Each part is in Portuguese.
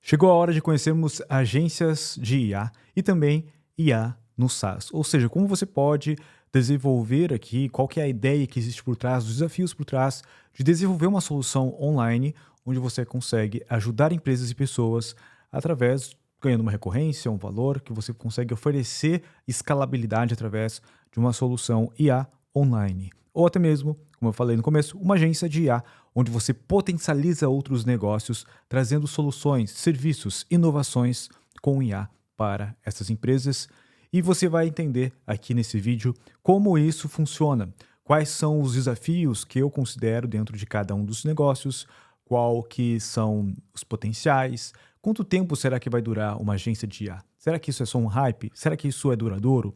Chegou a hora de conhecermos agências de IA e também IA no SaaS. Ou seja, como você pode desenvolver aqui, qual que é a ideia que existe por trás, os desafios por trás de desenvolver uma solução online onde você consegue ajudar empresas e pessoas através, ganhando uma recorrência, um valor, que você consegue oferecer escalabilidade através de uma solução IA online. Ou até mesmo, como eu falei no começo, uma agência de IA, onde você potencializa outros negócios, trazendo soluções, serviços, inovações com IA para essas empresas. E você vai entender aqui nesse vídeo como isso funciona, quais são os desafios que eu considero dentro de cada um dos negócios, qual que são os potenciais, quanto tempo será que vai durar uma agência de IA? Será que isso é só um hype? Será que isso é duradouro?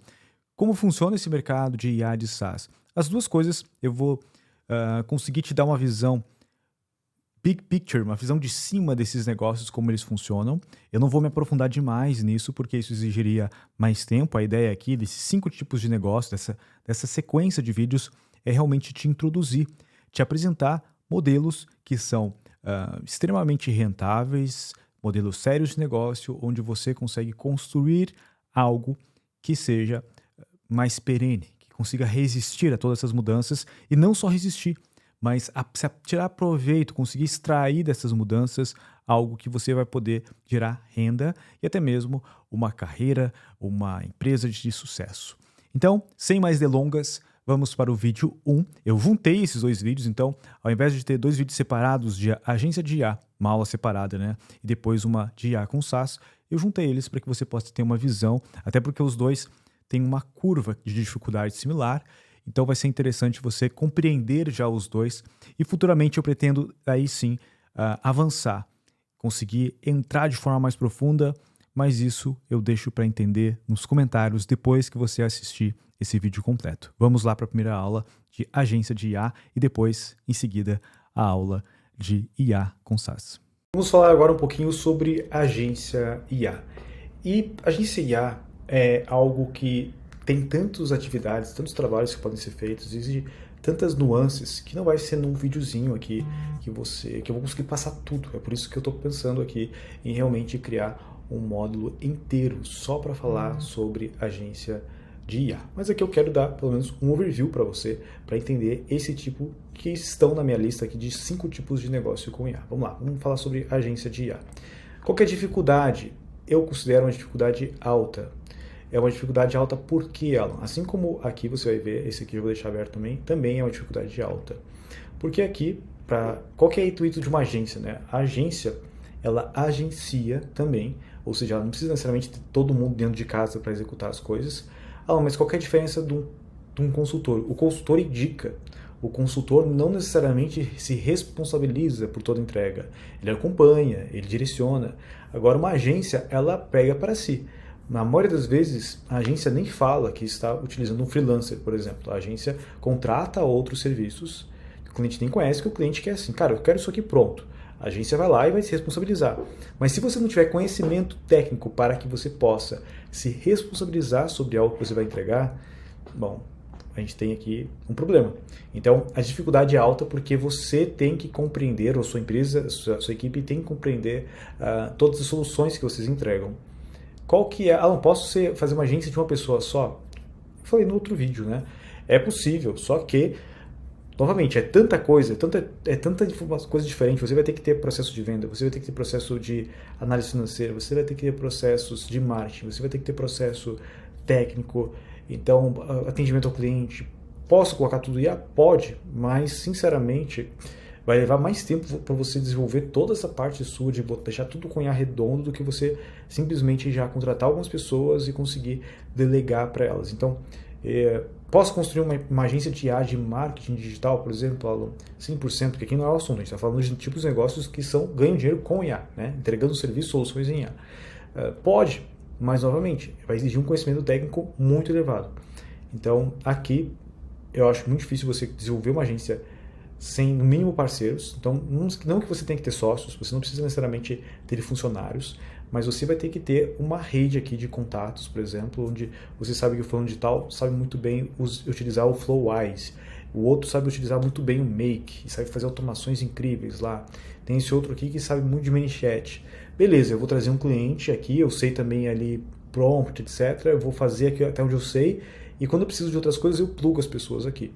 Como funciona esse mercado de IA de SaaS? As duas coisas eu vou conseguir te dar uma visão big picture, uma visão de cima desses negócios, como eles funcionam. Eu não vou me aprofundar demais nisso, porque isso exigiria mais tempo. A ideia aqui desses 5 tipos de negócio, dessa sequência de vídeos, é realmente te introduzir, te apresentar modelos que são extremamente rentáveis, modelos sérios de negócio, onde você consegue construir algo que seja mais perene, que consiga resistir a todas essas mudanças e não só resistir, mas tirar proveito, conseguir extrair dessas mudanças algo que você vai poder gerar renda e até mesmo uma carreira, uma empresa de sucesso. Então, sem mais delongas, vamos para o vídeo 1. Eu juntei esses dois vídeos, então, ao invés de ter 2 vídeos separados de agência de IA, uma aula separada, né, e depois uma de IA com SaaS, eu juntei eles para que você possa ter uma visão, até porque os dois têm uma curva de dificuldade similar. Então vai ser interessante você compreender já os dois e futuramente eu pretendo aí sim avançar, conseguir entrar de forma mais profunda, mas isso eu deixo para entender nos comentários depois que você assistir esse vídeo completo. Vamos lá para a primeira aula de agência de IA e depois, em seguida, a aula de IA com SaaS. Vamos falar agora um pouquinho sobre agência IA. E agência IA é algo que tem tantas atividades, tantos trabalhos que podem ser feitos, exige tantas nuances que não vai ser num videozinho aqui que eu vou conseguir passar tudo. É por isso que eu estou pensando aqui em realmente criar um módulo inteiro só para falar sobre agência de IA. Mas aqui eu quero dar pelo menos um overview para você, para entender esse tipo que estão na minha lista aqui de 5 tipos de negócio com IA. Vamos lá, vamos falar sobre agência de IA. Qual que é a dificuldade? Eu considero uma dificuldade alta. É uma dificuldade alta porque ela, assim como aqui você vai ver, esse aqui eu vou deixar aberto também é uma dificuldade alta. Porque aqui, qual que é o intuito de uma agência, né? A agência, ela agencia também, ou seja, ela não precisa necessariamente ter todo mundo dentro de casa para executar as coisas. Mas qual que é a diferença de um consultor? O consultor indica, o consultor não necessariamente se responsabiliza por toda entrega. Ele acompanha, ele direciona. Agora, uma agência, ela pega para si. Na maioria das vezes, a agência nem fala que está utilizando um freelancer, por exemplo. A agência contrata outros serviços que o cliente nem conhece, que o cliente quer assim, cara, eu quero isso aqui pronto. A agência vai lá e vai se responsabilizar. Mas se você não tiver conhecimento técnico para que você possa se responsabilizar sobre algo que você vai entregar, bom, a gente tem aqui um problema. Então, a dificuldade é alta porque você tem que compreender, ou sua empresa, sua equipe tem que compreender todas as soluções que vocês entregam. Qual que é? Não posso fazer uma agência de uma pessoa só? Eu falei no outro vídeo, né? É possível, só que, novamente, é tanta coisa, tanta coisa diferente. Você vai ter que ter processo de venda, você vai ter que ter processo de análise financeira, você vai ter que ter processos de marketing, você vai ter que ter processo técnico, então, atendimento ao cliente. Posso colocar tudo IA? Pode, mas, sinceramente, vai levar mais tempo para você desenvolver toda essa parte sua de deixar tudo com IA redondo do que você simplesmente já contratar algumas pessoas e conseguir delegar para elas. Então, posso construir uma agência de IA de marketing digital, por exemplo, Alan? 100%, porque aqui não é o assunto, a gente está falando de tipos de negócios que ganham dinheiro com IA, né? Entregando serviços, soluções em IA. Pode, mas novamente, vai exigir um conhecimento técnico muito elevado. Então, aqui, eu acho muito difícil você desenvolver uma agência sem, no mínimo, parceiros. Então, não que você tenha que ter sócios, você não precisa necessariamente ter funcionários, mas você vai ter que ter uma rede aqui de contatos, por exemplo, onde você sabe que o fulano de tal sabe muito bem utilizar o Flowise, o outro sabe utilizar muito bem o Make, sabe fazer automações incríveis lá. Tem esse outro aqui que sabe muito de ManyChat. beleza, eu vou trazer um cliente aqui, eu sei também ali prompt, etc. Eu vou fazer aqui até onde eu sei, e quando eu preciso de outras coisas, eu plugo as pessoas aqui.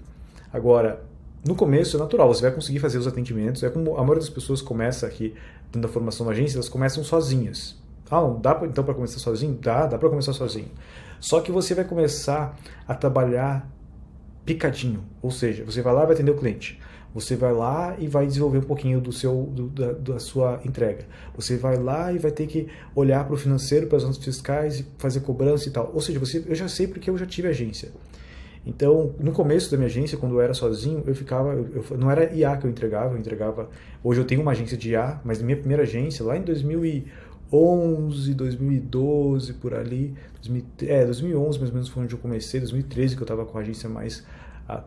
Agora, no começo é natural, você vai conseguir fazer os atendimentos, é como a maioria das pessoas começa aqui dentro da formação da agência, elas começam sozinhas. Ah, não dá então para começar sozinho? Dá para começar sozinho. Só que você vai começar a trabalhar picadinho, ou seja, você vai lá e vai atender o cliente. Você vai lá e vai desenvolver um pouquinho da sua entrega. Você vai lá e vai ter que olhar para o financeiro, para as notas fiscais e fazer cobrança e tal. Ou seja, eu já sei porque eu já tive agência. Então, no começo da minha agência, quando eu era sozinho, não era IA que eu entregava. Hoje eu tenho uma agência de IA, mas na minha primeira agência, lá em 2011, 2012, por ali, 2011 mais ou menos foi onde eu comecei, 2013 que eu estava com a agência mais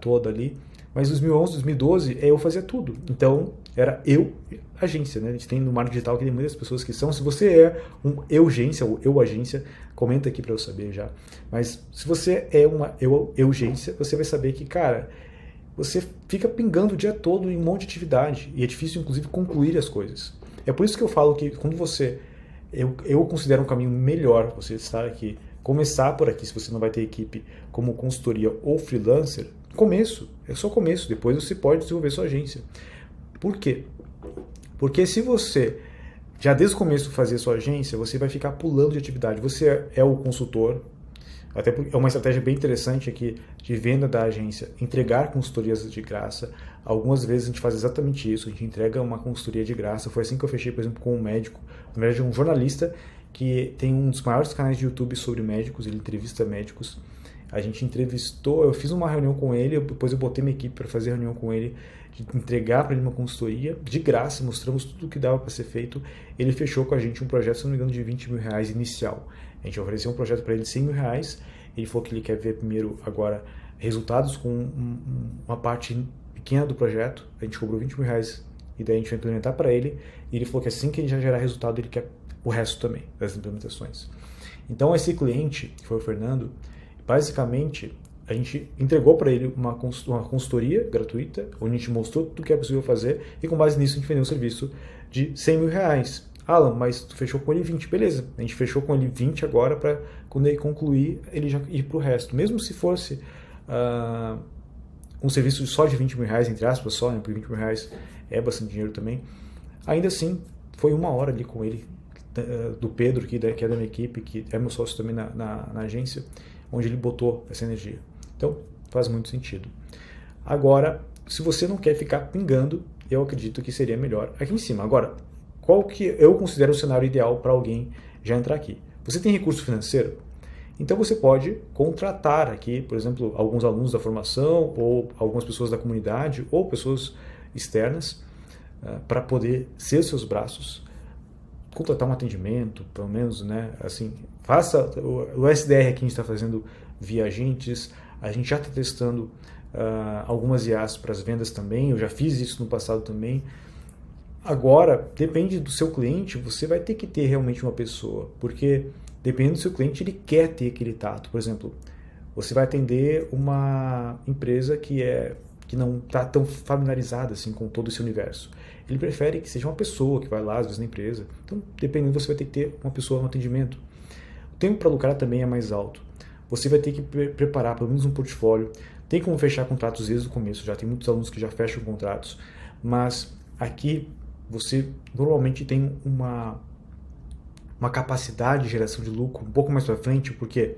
toda ali, mas 2011, 2012 eu fazia tudo. Então, era eu agência, né? A gente tem no marketing digital que tem muitas pessoas que são, se você é um eu-agência ou eu-agência, comenta aqui para eu saber já. Mas se você é uma eu-agência, você vai saber que, cara, você fica pingando o dia todo em um monte de atividade e é difícil, inclusive, concluir as coisas. É por isso que eu falo que quando eu considero um caminho melhor você estar aqui, começar por aqui, se você não vai ter equipe como consultoria ou freelancer, é só começo, depois você pode desenvolver sua agência. Por quê? Porque se você já desde o começo fazer sua agência, você vai ficar pulando de atividade. Você é o consultor, até porque é uma estratégia bem interessante aqui de venda da agência, entregar consultorias de graça. Algumas vezes a gente faz exatamente isso, a gente entrega uma consultoria de graça. Foi assim que eu fechei, por exemplo, com um médico, na verdade um jornalista que tem um dos maiores canais de YouTube sobre médicos, ele entrevista médicos. A gente entrevistou, eu fiz uma reunião com ele, depois eu botei minha equipe para fazer reunião com ele, de entregar para ele uma consultoria de graça, mostramos tudo o que dava para ser feito. Ele fechou com a gente um projeto, se não me engano, de 20 mil reais inicial. A gente ofereceu um projeto para ele de 100 mil reais, ele falou que ele quer ver primeiro agora resultados com uma parte pequena do projeto, a gente cobrou 20 mil reais e daí a gente vai implementar para ele, e ele falou que assim que ele já gerar resultado, ele quer o resto também das implementações. Então esse cliente, que foi o Fernando, basicamente, a gente entregou para ele uma consultoria gratuita, onde a gente mostrou tudo que é possível fazer, e com base nisso a gente vendeu um serviço de 100 mil reais. Alan, mas tu fechou com ele 20, beleza. A gente fechou com ele 20 agora para quando ele concluir, ele já ir para o resto. Mesmo se fosse um serviço só de 20 mil reais, entre aspas só, né, porque 20 mil reais é bastante dinheiro também, ainda assim, foi uma hora ali com ele, do Pedro, que é da minha equipe, que é meu sócio também na agência, onde ele botou essa energia. Então, faz muito sentido. Agora, se você não quer ficar pingando, eu acredito que seria melhor aqui em cima. Agora, qual que eu considero o cenário ideal para alguém já entrar aqui? Você tem recurso financeiro? Então você pode contratar aqui, por exemplo, alguns alunos da formação, ou algumas pessoas da comunidade, ou pessoas externas, para poder ser seus braços, contratar um atendimento, pelo menos, né? Assim, faça o SDR aqui, a gente está fazendo via agentes, a gente já está testando algumas IAs para as vendas também, eu já fiz isso no passado também. Agora, depende do seu cliente, você vai ter que ter realmente uma pessoa, porque dependendo do seu cliente, ele quer ter aquele tato. Por exemplo, você vai atender uma empresa que não está tão familiarizada assim com todo esse universo. Ele prefere que seja uma pessoa que vai lá, às vezes, na empresa. Então, dependendo, você vai ter que ter uma pessoa no atendimento. O tempo para lucrar também é mais alto. Você vai ter que preparar pelo menos um portfólio. Tem como fechar contratos desde o começo, já tem muitos alunos que já fecham contratos. Mas aqui, você normalmente tem uma capacidade de geração de lucro um pouco mais para frente, porque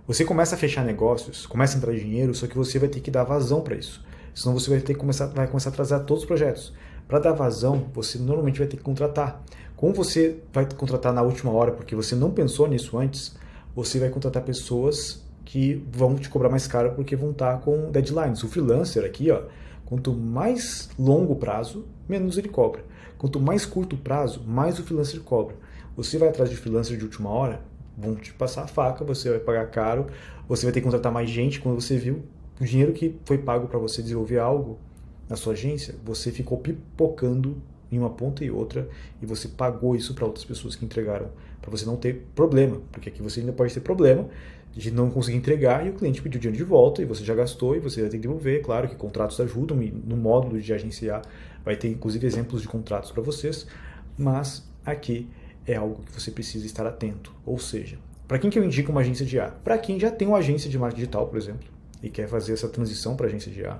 você começa a fechar negócios, começa a entrar dinheiro, só que você vai ter que dar vazão para isso. Senão você vai começar a atrasar todos os projetos. Para dar vazão, você normalmente vai ter que contratar. Como você vai contratar na última hora, porque você não pensou nisso antes, você vai contratar pessoas que vão te cobrar mais caro porque vão estar com deadlines. O freelancer aqui, ó, quanto mais longo prazo, menos ele cobra. Quanto mais curto prazo, mais o freelancer cobra. Você vai atrás de freelancer de última hora, vão te passar a faca, você vai pagar caro, você vai ter que contratar mais gente. Quando você viu o dinheiro que foi pago para você desenvolver algo na sua agência, você ficou pipocando em uma ponta e outra e você pagou isso para outras pessoas que entregaram, para você não ter problema, porque aqui você ainda pode ter problema de não conseguir entregar e o cliente pediu dinheiro de volta e você já gastou e você vai ter que devolver. Claro que contratos ajudam e no módulo de agenciar vai ter inclusive exemplos de contratos para vocês, mas aqui é algo que você precisa estar atento. Ou seja, para quem que eu indico uma agência de IA? Para quem já tem uma agência de marketing digital, por exemplo, e quer fazer essa transição para agência de IA.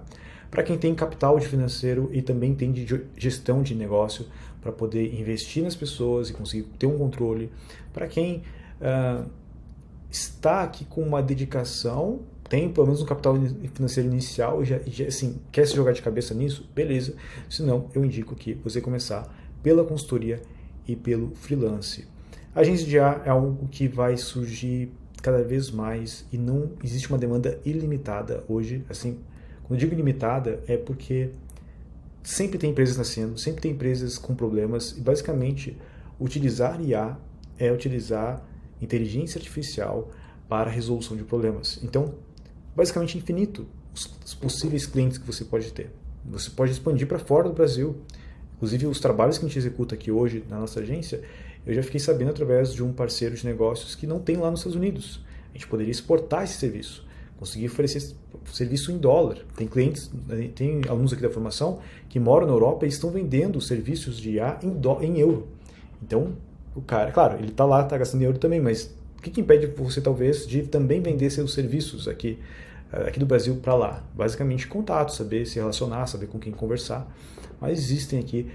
Para quem tem capital de financeiro e também tem de gestão de negócio para poder investir nas pessoas e conseguir ter um controle. Para quem está aqui com uma dedicação, tem pelo menos um capital financeiro inicial e já assim, quer se jogar de cabeça nisso, beleza. Senão, eu indico que você começar pela consultoria e pelo freelance. A agência de IA é algo que vai surgir cada vez mais e não existe uma demanda ilimitada hoje. Assim, quando eu digo ilimitada é porque sempre tem empresas nascendo, sempre tem empresas com problemas e basicamente utilizar IA é utilizar inteligência artificial para a resolução de problemas. Então, basicamente infinito os possíveis clientes que você pode ter. Você pode expandir para fora do Brasil. Inclusive, os trabalhos que a gente executa aqui hoje na nossa agência, eu já fiquei sabendo através de um parceiro de negócios que não tem lá nos Estados Unidos. A gente poderia exportar esse serviço, conseguir oferecer serviço em dólar. Tem clientes, tem alunos aqui da formação que moram na Europa e estão vendendo serviços de IA em euro. Então, o cara, claro, ele está lá, está gastando em euro também, mas o que impede você, talvez, de também vender seus serviços aqui do Brasil para lá? Basicamente, contato, saber se relacionar, saber com quem conversar. Mas existem aqui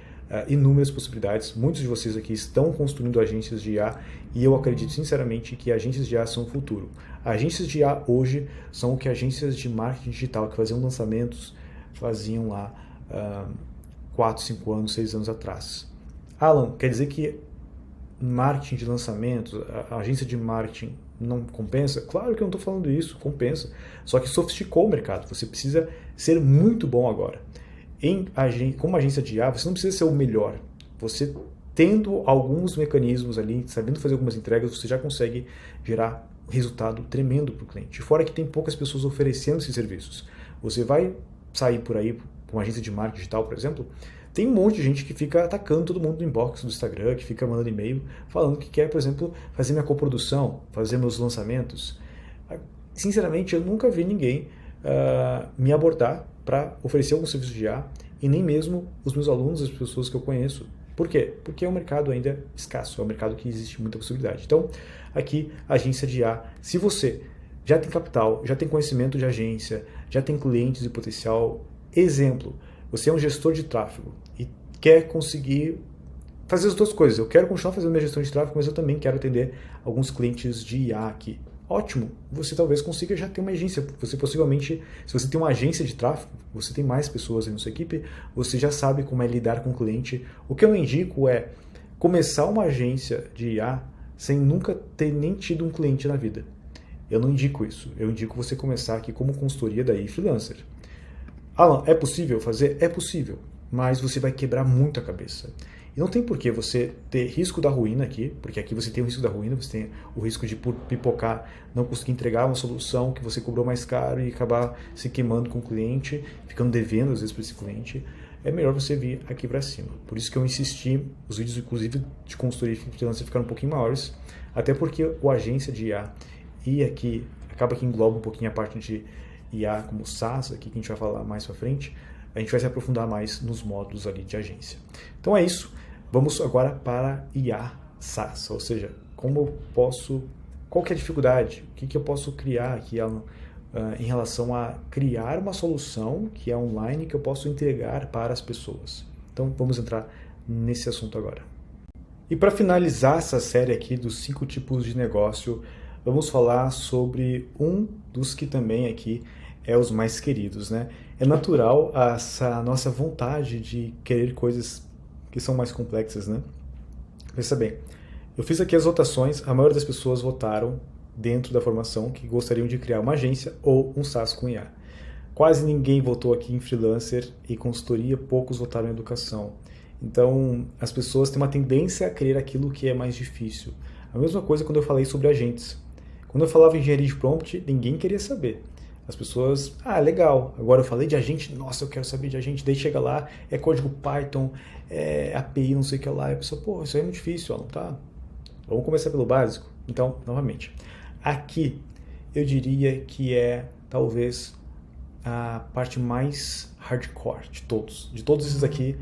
inúmeras possibilidades. Muitos de vocês aqui estão construindo agências de IA e eu acredito sinceramente que agências de IA são o futuro. Agências de IA hoje são o que agências de marketing digital que faziam lançamentos faziam lá 4, 5 anos, 6 anos atrás. Alan, quer dizer que marketing de lançamentos, a agência de marketing não compensa? Claro que eu não estou falando isso, compensa. Só que sofisticou o mercado. Você precisa ser muito bom agora. Como agência de IA, você não precisa ser o melhor. Você tendo alguns mecanismos ali, sabendo fazer algumas entregas, você já consegue gerar um resultado tremendo para o cliente. Fora que tem poucas pessoas oferecendo esses serviços. Você vai sair por aí com uma agência de marketing digital, por exemplo, tem um monte de gente que fica atacando todo mundo no inbox do Instagram, que fica mandando e-mail falando que quer, por exemplo, fazer minha coprodução, fazer meus lançamentos. Sinceramente, eu nunca vi ninguém me abordar para oferecer algum serviço de IA e nem mesmo os meus alunos, as pessoas que eu conheço. Por quê? Porque é um mercado ainda escasso, é um mercado que existe muita possibilidade. Então, aqui, agência de IA, se você já tem capital, já tem conhecimento de agência, já tem clientes de potencial, exemplo, você é um gestor de tráfego e quer conseguir fazer as duas coisas. Eu quero continuar fazendo minha gestão de tráfego, mas eu também quero atender alguns clientes de IA aqui. Ótimo, você talvez consiga já ter uma agência. Você possivelmente, se você tem uma agência de tráfego, você tem mais pessoas aí na sua equipe, você já sabe como é lidar com o cliente. O que eu indico é começar uma agência de IA sem nunca ter nem tido um cliente na vida. Eu não indico isso. Eu indico você começar aqui como consultoria daí freelancer. Alan, é possível fazer? É possível, mas você vai quebrar muito a cabeça. E não tem por que você ter risco da ruína aqui, porque aqui você tem o risco da ruína, você tem o risco de pipocar, não conseguir entregar uma solução que você cobrou mais caro e acabar se queimando com o cliente, ficando devendo às vezes para esse cliente. É melhor você vir aqui para cima. Por isso que eu insisti, os vídeos inclusive de consultoria e freelancer ficaram um pouquinho maiores, até porque o agência de IA e aqui acaba que engloba um pouquinho a parte de IA como SaaS, aqui que a gente vai falar mais para frente, a gente vai se aprofundar mais nos módulos ali de agência. Então é isso. Vamos agora para IA SaaS, ou seja, como eu posso, qual que é a dificuldade, o que eu posso criar aqui em relação a criar uma solução que é online que eu posso entregar para as pessoas. Então vamos entrar nesse assunto agora. E para finalizar essa série aqui dos 5 tipos de negócio, vamos falar sobre um dos que também aqui é os mais queridos, né? É natural essa nossa vontade de querer coisas que são mais complexas, né? Pensa bem, eu fiz aqui as votações, a maioria das pessoas votaram dentro da formação que gostariam de criar uma agência ou um SaaS com IA. Quase ninguém votou aqui em freelancer e consultoria, poucos votaram em educação. Então, as pessoas têm uma tendência a querer aquilo que é mais difícil. A mesma coisa quando eu falei sobre agentes. Quando eu falava em engenharia de prompt, ninguém queria saber. As pessoas, legal, agora eu falei de agente, nossa, eu quero saber de agente, daí chega lá, é código Python, é API, não sei o que lá, e a pessoa, isso aí é muito difícil, não tá? Vamos começar pelo básico? Então, novamente, aqui eu diria que é talvez a parte mais hardcore de todos esses aqui,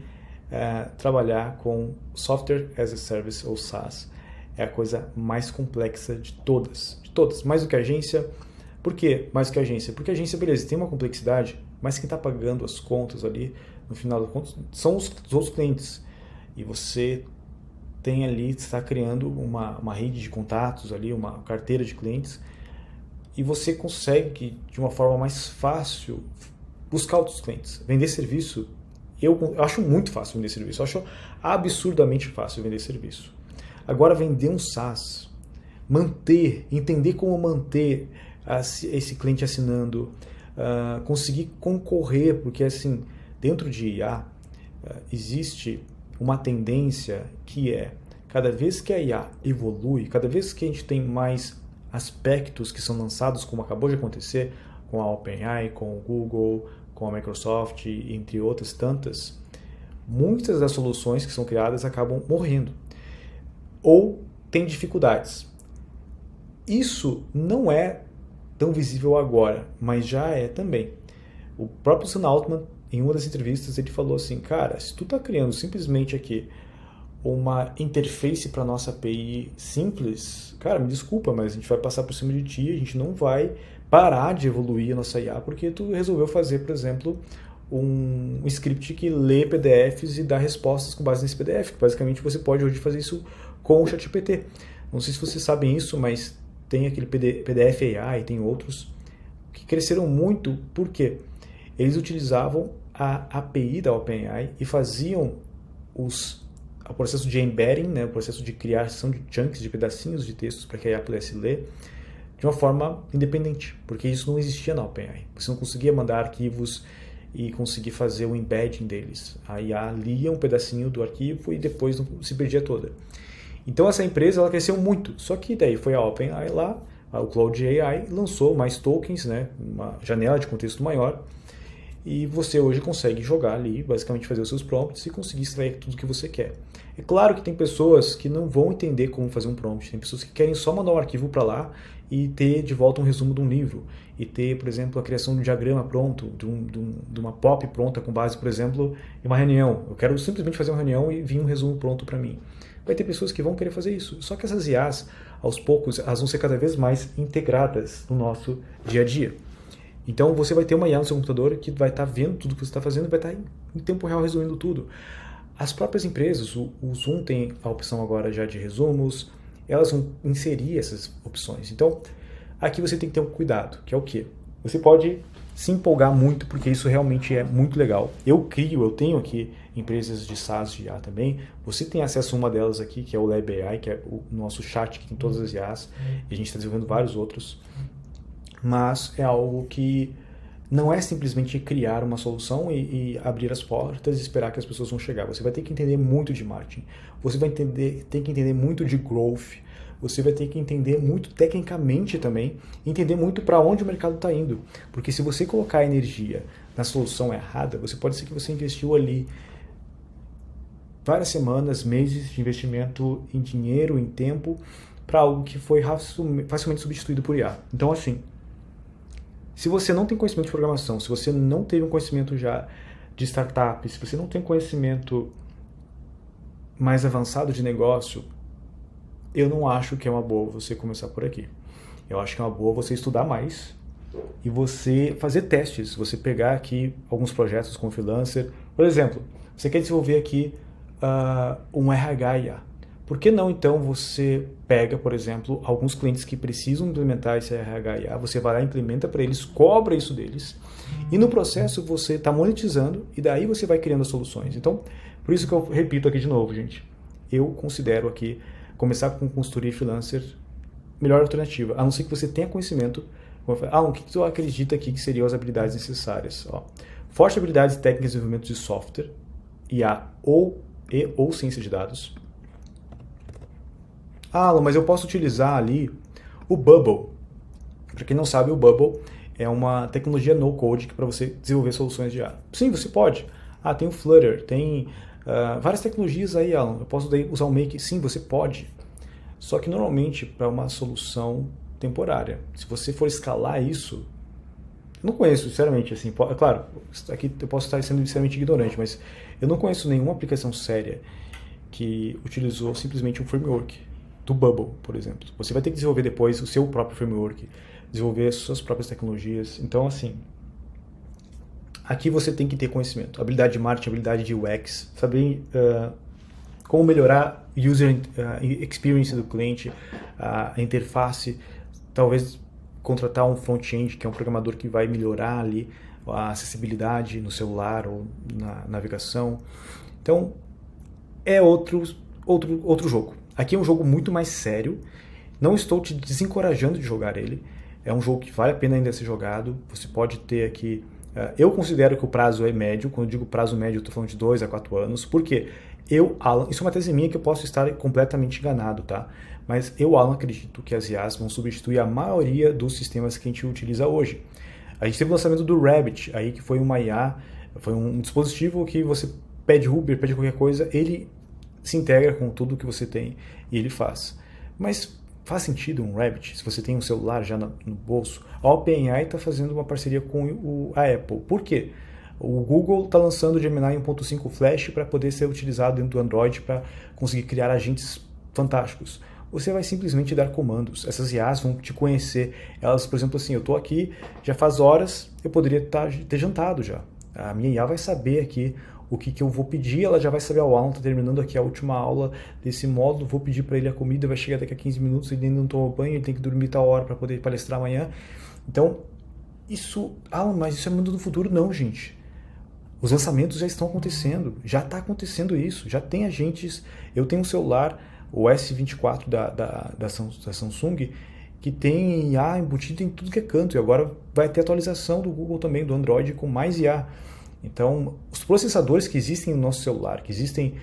trabalhar com Software as a Service ou SaaS. é a coisa mais complexa de todas. De todas. Mais do que a agência. Por quê mais do que a agência? Porque a agência, beleza, tem uma complexidade, mas quem está pagando as contas ali, no final das contas, são os outros clientes. E você tem ali, está criando uma rede de contatos ali, uma carteira de clientes, e você consegue, de uma forma mais fácil, buscar outros clientes. Vender serviço, eu acho muito fácil vender serviço, eu acho absurdamente fácil vender serviço. Agora, vender um SaaS, entender como manter esse cliente assinando, conseguir concorrer, porque assim, dentro de IA, existe uma tendência que é, cada vez que a IA evolui, cada vez que a gente tem mais aspectos que são lançados, como acabou de acontecer com a OpenAI, com o Google, com a Microsoft, entre outras tantas, muitas das soluções que são criadas acabam morrendo ou têm dificuldades. Isso não é tão visível agora, mas já é também. O próprio Sam Altman, em uma das entrevistas, ele falou assim, cara, se tu está criando simplesmente aqui uma interface para nossa API simples, cara, me desculpa, mas a gente vai passar por cima de ti, a gente não vai parar de evoluir a nossa IA, porque tu resolveu fazer, por exemplo, um script que lê PDFs e dá respostas com base nesse PDF, que basicamente você pode hoje fazer isso com o ChatGPT. Não sei se vocês sabem isso, mas tem aquele PDF AI, tem outros que cresceram muito, por quê? Eles utilizavam a API da OpenAI e faziam o processo de embedding, né, o processo de criação de chunks, de pedacinhos de textos para que a IA pudesse ler de uma forma independente, porque isso não existia na OpenAI. Você não conseguia mandar arquivos e conseguir fazer o embedding deles. A IA lia um pedacinho do arquivo e depois se perdia toda. Então essa empresa ela cresceu muito, só que daí foi a OpenAI lá, o Cloud AI lançou mais tokens, né, uma janela de contexto maior, e você hoje consegue jogar ali, basicamente fazer os seus prompts e conseguir extrair tudo que você quer. É claro que tem pessoas que não vão entender como fazer um prompt, tem pessoas que querem só mandar um arquivo para lá e ter de volta um resumo de um livro, e ter, por exemplo, a criação de um diagrama pronto, de uma POP pronta com base, por exemplo, em uma reunião. Eu quero simplesmente fazer uma reunião e vir um resumo pronto para mim. Vai ter pessoas que vão querer fazer isso. Só que essas IAs, aos poucos, elas vão ser cada vez mais integradas no nosso dia a dia. Então você vai ter uma IA no seu computador que vai estar vendo tudo que você está fazendo e vai estar em tempo real resumindo tudo. As próprias empresas, o Zoom tem a opção agora já de resumos, elas vão inserir essas opções. Então, aqui você tem que ter um cuidado, que é o quê? Você pode se empolgar muito, porque isso realmente é muito legal. Eu tenho aqui empresas de SaaS de IA também. Você tem acesso a uma delas aqui, que é o Lab AI, que é o nosso chat que tem todas as IAs, e a gente está desenvolvendo vários outros. Mas é algo que não é simplesmente criar uma solução e abrir as portas e esperar que as pessoas vão chegar. Você vai ter que entender muito de marketing, você vai ter que entender muito de growth, você vai ter que entender muito tecnicamente também, entender muito para onde o mercado está indo. Porque se você colocar energia na solução errada, pode ser que você investiu ali várias semanas, meses de investimento em dinheiro, em tempo, para algo que foi facilmente substituído por IA. Então, assim, se você não tem conhecimento de programação, se você não teve um conhecimento já de startup, se você não tem conhecimento mais avançado de negócio, eu não acho que é uma boa você começar por aqui. Eu acho que é uma boa você estudar mais e você fazer testes, você pegar aqui alguns projetos com freelancer. Por exemplo, você quer desenvolver aqui um RH IA. Por que não, então, você pega, por exemplo, alguns clientes que precisam implementar esse RH IA, você vai lá, implementa para eles, cobra isso deles, e no processo você está monetizando, e daí você vai criando as soluções. Então, por isso que eu repito aqui de novo, gente, eu considero aqui começar com consultoria freelancer melhor alternativa, a não ser que você tenha conhecimento. O que tu acredita aqui que seriam as habilidades necessárias? Forte habilidades técnicas de desenvolvimento de software, IA ou ciência de dados. Mas eu posso utilizar ali o Bubble. Para quem não sabe, o Bubble é uma tecnologia no-code para você desenvolver soluções de IA. Sim, você pode. Tem o Flutter, tem várias tecnologias aí, Alan. Eu posso usar o Make? Sim, você pode. Só que normalmente para uma solução temporária. Se você for escalar isso, eu não conheço, sinceramente, assim, claro, aqui eu posso estar sendo extremamente ignorante, mas eu não conheço nenhuma aplicação séria que utilizou simplesmente um framework do Bubble, por exemplo. Você vai ter que desenvolver depois o seu próprio framework, desenvolver as suas próprias tecnologias. Então, assim, aqui você tem que ter conhecimento, habilidade de marketing, habilidade de UX, saber como melhorar a user experience do cliente, a interface, talvez contratar um front-end, que é um programador que vai melhorar ali a acessibilidade no celular ou na navegação. Então, é outro jogo. Aqui é um jogo muito mais sério. Não estou te desencorajando de jogar ele. É um jogo que vale a pena ainda ser jogado. Você pode ter aqui... eu considero que o prazo é médio. Quando eu digo prazo médio, eu estou falando de 2 a 4 anos. Por quê? Alan, isso é uma tese minha que eu posso estar completamente enganado, tá? Mas eu, Alan, acredito que as IAs vão substituir a maioria dos sistemas que a gente utiliza hoje. A gente teve o lançamento do Rabbit, aí que foi uma IA, foi um dispositivo que você pede Uber, pede qualquer coisa, ele se integra com tudo que você tem e ele faz. Mas faz sentido um Rabbit se você tem um celular já no bolso? A OpenAI está fazendo uma parceria com a Apple. Por quê? O Google está lançando o Gemini 1.5 Flash para poder ser utilizado dentro do Android para conseguir criar agentes fantásticos. Você vai simplesmente dar comandos. Essas IAs vão te conhecer. Elas, por exemplo, assim, eu estou aqui, já faz horas, eu poderia ter jantado já. A minha IA vai saber aqui o que eu vou pedir, ela já vai saber, o Alan está terminando aqui a última aula desse módulo, vou pedir para ele a comida, vai chegar daqui a 15 minutos, ele ainda não tomou banho, ele tem que dormir tal hora para poder palestrar amanhã. Então, mas isso é mundo do futuro? Não, gente. Os lançamentos já estão acontecendo, já está acontecendo isso, já tem agentes. Eu tenho um celular, o S24 da Samsung, que tem IA embutido em tudo que é canto, e agora vai ter atualização do Google também, do Android, com mais IA. Então, os processadores que existem no nosso celular, que existem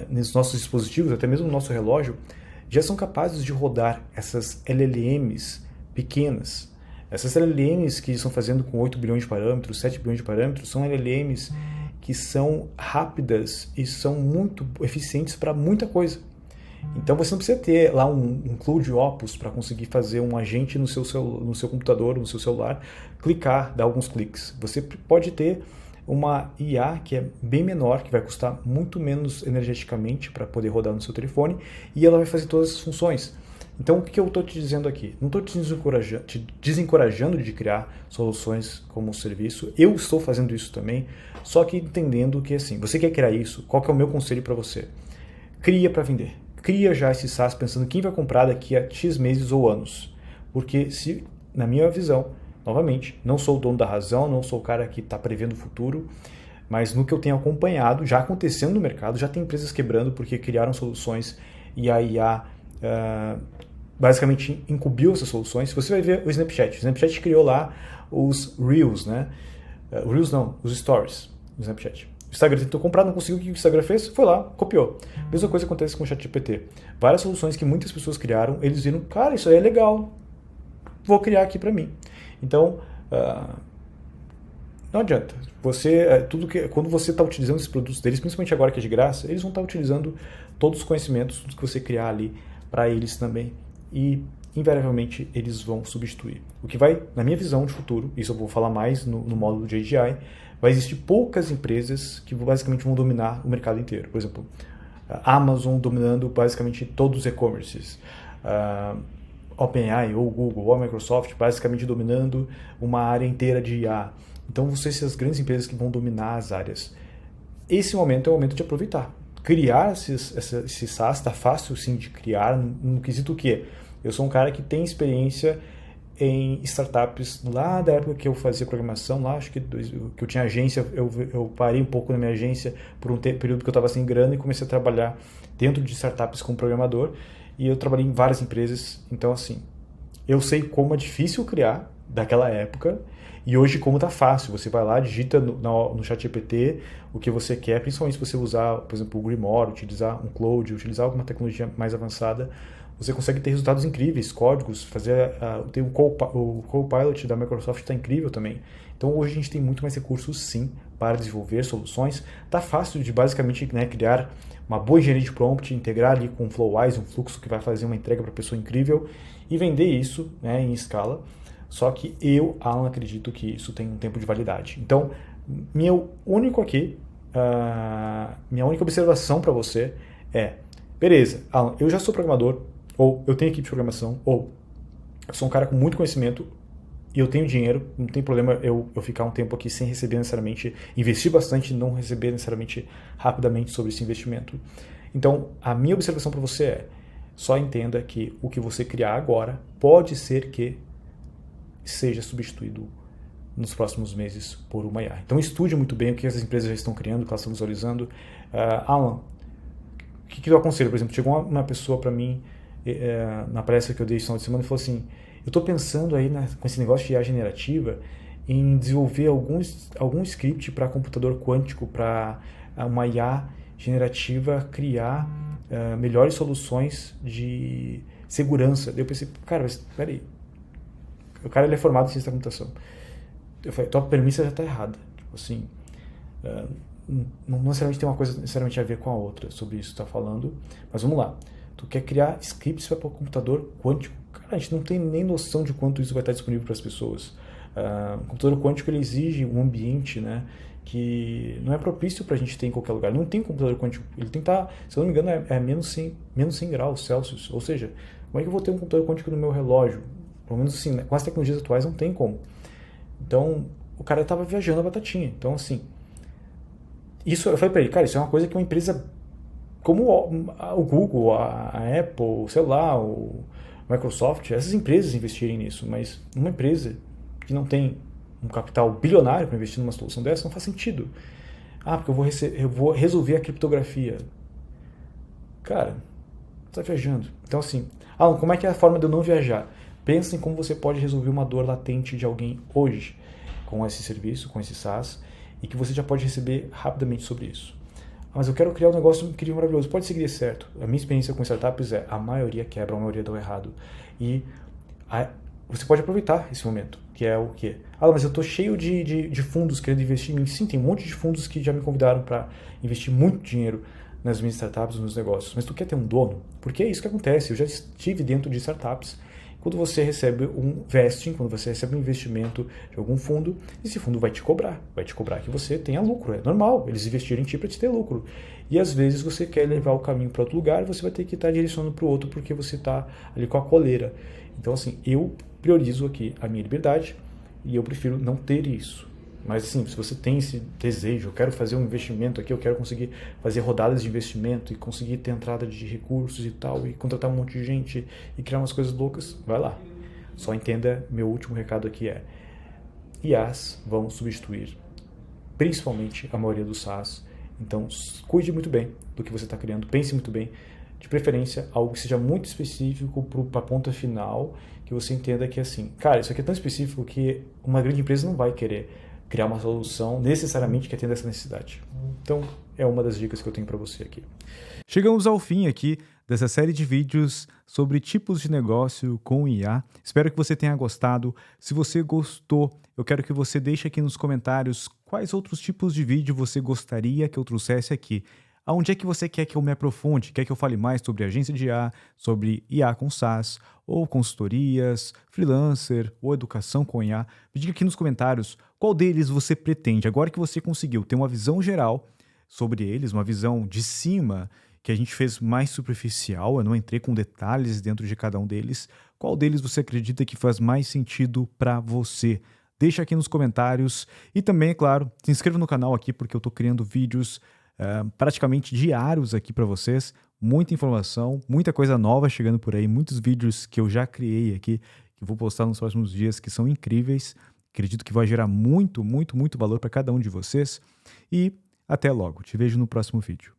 nos nossos dispositivos, até mesmo no nosso relógio, já são capazes de rodar essas LLMs pequenas. Essas LLMs que estão fazendo com 8 bilhões de parâmetros, 7 bilhões de parâmetros, são LLMs que são rápidas e são muito eficientes para muita coisa. Então você não precisa ter lá um Cloud Opus para conseguir fazer um agente no seu computador, no seu celular, clicar, dar alguns cliques. Você pode ter uma IA que é bem menor, que vai custar muito menos energeticamente para poder rodar no seu telefone, e ela vai fazer todas as funções. Então, o que eu estou te dizendo aqui? Não estou te desencorajando de criar soluções como serviço. Eu estou fazendo isso também, só que entendendo que, assim, você quer criar isso, qual que é o meu conselho para você? Cria para vender. Cria já esse SaaS pensando quem vai comprar daqui a X meses ou anos. Porque se, na minha visão, novamente, não sou o dono da razão, não sou o cara que está prevendo o futuro, mas no que eu tenho acompanhado, já acontecendo no mercado, já tem empresas quebrando porque criaram soluções e a IA basicamente incumbiu essas soluções. Você vai ver o Snapchat criou lá os Reels, né? Reels não, os Stories do Snapchat. O Instagram tentou comprar, não conseguiu, o que o Instagram fez? Foi lá, copiou. Mesma coisa acontece com o ChatGPT. Várias soluções que muitas pessoas criaram, eles viram, cara, isso aí é legal, vou criar aqui para mim. Então, não adianta. Quando você está utilizando esses produtos deles, principalmente agora que é de graça, eles vão estar utilizando todos os conhecimentos, tudo que você criar ali para eles também. E, invariavelmente, eles vão substituir. O que vai, na minha visão de futuro, isso eu vou falar mais no módulo de AGI, vai existir poucas empresas que basicamente vão dominar o mercado inteiro. Por exemplo, a Amazon dominando basicamente todos os e-commerces. OpenAI, ou Google, ou a Microsoft, basicamente dominando uma área inteira de IA. Então, vão ser essas grandes empresas que vão dominar as áreas. Esse momento é o momento de aproveitar. Criar esse SaaS está fácil, sim, de criar, no quesito que eu sou um cara que tem experiência em startups lá da época que eu fazia programação, lá acho que eu tinha agência, eu parei um pouco na minha agência por um período que eu estava sem grana e comecei a trabalhar dentro de startups como programador, e eu trabalhei em várias empresas. Então, assim, eu sei como é difícil criar daquela época e hoje como tá fácil. Você vai lá, digita no ChatGPT o que você quer, principalmente se você usar, por exemplo, o Grimoire, utilizar um Cloud, utilizar alguma tecnologia mais avançada, você consegue ter resultados incríveis, códigos, tem o Copilot da Microsoft, está incrível também. Então hoje a gente tem muito mais recursos, sim, para desenvolver soluções. Tá fácil de basicamente, né, criar uma boa engenharia de prompt, integrar ali com o Flowise, um fluxo que vai fazer uma entrega para a pessoa incrível e vender isso, né, em escala. Só que eu, Alan, acredito que isso tem um tempo de validade. Então, minha única observação para você é, beleza, Alan, eu já sou programador, ou eu tenho equipe de programação, ou eu sou um cara com muito conhecimento e eu tenho dinheiro, não tem problema eu ficar um tempo aqui sem receber necessariamente, investir bastante e não receber necessariamente rapidamente sobre esse investimento. Então, a minha observação para você é, só entenda que o que você criar agora pode ser que seja substituído nos próximos meses por uma IA. Então estude muito bem o que essas empresas já estão criando, o que elas estão visualizando. Alan, o que eu aconselho? Por exemplo, chegou uma pessoa para mim na palestra que eu dei esse final de semana e falou assim, eu estou pensando aí com esse negócio de IA generativa em desenvolver algum script para computador quântico, para uma IA generativa criar melhores soluções de segurança. Daí eu pensei, cara, mas peraí, o cara ele é formado em ciência da computação. Eu falei, tua premissa já está errada. Tipo assim, não necessariamente tem uma coisa necessariamente a ver com a outra sobre isso que tu está falando, mas vamos lá. Tu quer criar scripts para o computador quântico? Cara, a gente não tem nem noção de quanto isso vai estar disponível para as pessoas. O computador quântico ele exige um ambiente, né, que não é propício para a gente ter em qualquer lugar. Não tem computador quântico. Ele tem que estar, se eu não me engano, é menos 100 graus Celsius. Ou seja, como é que eu vou ter um computador quântico no meu relógio? Pelo menos assim, com as tecnologias atuais não tem como. Então, o cara estava viajando a batatinha. Então, assim, isso eu falei para ele, cara, isso é uma coisa que uma empresa como o Google, a Apple, sei lá, o Microsoft, essas empresas investirem nisso, mas uma empresa que não tem um capital bilionário para investir numa solução dessa não faz sentido. Porque eu vou resolver a criptografia. Cara, você está viajando. Então, assim, Alan, como é que é a forma de eu não viajar? Pensa em como você pode resolver uma dor latente de alguém hoje com esse serviço, com esse SaaS, e que você já pode receber rapidamente sobre isso. Mas eu quero criar um negócio incrível, maravilhoso. Pode ser que dê certo. A minha experiência com startups é a maioria quebra, a maioria dá errado. E você pode aproveitar esse momento, que é o quê? Mas eu estou cheio de fundos querendo investir em mim. Sim, tem um monte de fundos que já me convidaram para investir muito dinheiro nas minhas startups, nos meus negócios. Mas tu quer ter um dono? Porque é isso que acontece. Eu já estive dentro de startups. Quando você recebe um vesting, quando você recebe um investimento de algum fundo, esse fundo vai te cobrar que você tenha lucro, é normal, eles investirem em ti para te ter lucro. E às vezes você quer levar o caminho para outro lugar, você vai ter que estar direcionando para o outro porque você está ali com a coleira. Então assim, eu priorizo aqui a minha liberdade e eu prefiro não ter isso. Mas assim, se você tem esse desejo, eu quero fazer um investimento aqui, eu quero conseguir fazer rodadas de investimento e conseguir ter entrada de recursos e tal, e contratar um monte de gente e criar umas coisas loucas, vai lá. Só entenda, meu último recado aqui é, IAs vão substituir principalmente a maioria dos SaaS, então cuide muito bem do que você está criando, pense muito bem, de preferência algo que seja muito específico para a ponta final, que você entenda que assim, cara, isso aqui é tão específico que uma grande empresa não vai querer criar uma solução necessariamente que atenda essa necessidade. Então, é uma das dicas que eu tenho para você aqui. Chegamos ao fim aqui dessa série de vídeos sobre tipos de negócio com IA. Espero que você tenha gostado. Se você gostou, eu quero que você deixe aqui nos comentários quais outros tipos de vídeo você gostaria que eu trouxesse aqui. Aonde é que você quer que eu me aprofunde? Quer que eu fale mais sobre agência de IA, sobre IA com SaaS, ou consultorias, freelancer, ou educação com IA? Me diga aqui nos comentários qual deles você pretende. Agora que você conseguiu ter uma visão geral sobre eles, uma visão de cima, que a gente fez mais superficial, eu não entrei com detalhes dentro de cada um deles, qual deles você acredita que faz mais sentido para você? Deixa aqui nos comentários e também, é claro, se inscreva no canal aqui porque eu estou criando vídeos praticamente diários aqui para vocês, muita informação, muita coisa nova chegando por aí, muitos vídeos que eu já criei aqui, que eu vou postar nos próximos dias, que são incríveis, acredito que vai gerar muito, muito, muito valor para cada um de vocês, e até logo, te vejo no próximo vídeo.